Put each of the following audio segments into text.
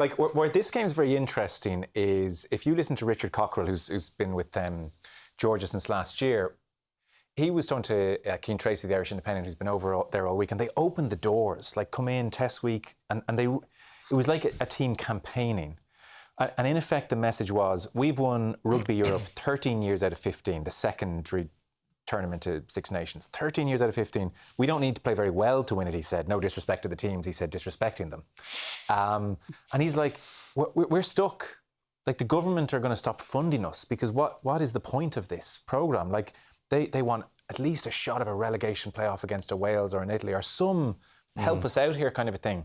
Like, where this game's very interesting is if you listen to Richard Cockrell, who's been with Georgia since last year, he was talking to Keane Tracy, the Irish Independent, who's been over there all week, and they opened the doors, like, come in, test week, and it was like a team campaigning. And in effect, the message was, we've won Rugby Europe 13 years out of 15, the secondary tournament to Six Nations. 13 years out of 15. We don't need to play very well to win it, he said. No disrespect to the teams, he said, disrespecting them. And he's like, we're stuck. Like, the government are going to stop funding us because what is the point of this programme? Like, they want at least a shot of a relegation playoff against a Wales or an Italy or some help us out here kind of a thing.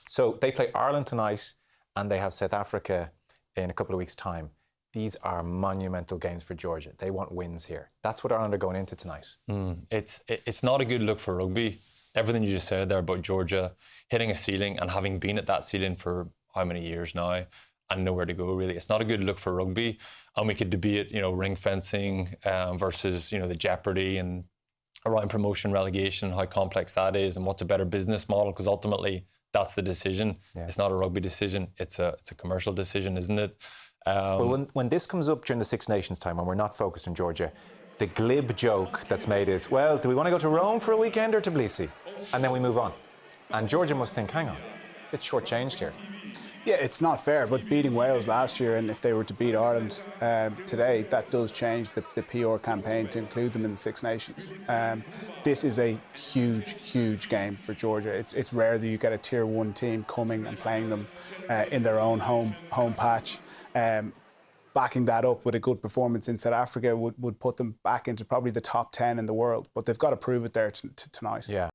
So they play Ireland tonight and they have South Africa in a couple of weeks' time. These are monumental games for Georgia. They want wins here. That's what Ireland are going into tonight. It's not a good look for rugby. Everything you just said there about Georgia hitting a ceiling and having been at that ceiling for how many years now and nowhere to go, really. It's not a good look for rugby. And we could debate, ring fencing versus, the jeopardy and around promotion, relegation, how complex that is and what's a better business model, because ultimately that's the decision. Yeah. It's not a rugby decision. It's a commercial decision, isn't it? Well, when this comes up during the Six Nations time, when we're not focused on Georgia, the glib joke that's made is, well, do we want to go to Rome for a weekend or Tbilisi? And then we move on. And Georgia must think, hang on, it's shortchanged here. Yeah, it's not fair, but beating Wales last year, and if they were to beat Ireland today, that does change the PR campaign to include them in the Six Nations. This is a huge game for Georgia. It's rare that you get a Tier 1 team coming and playing them in their own home patch. Backing that up with a good performance in South Africa would put them back into probably the top 10 in the world. But they've got to prove it there tonight. Yeah.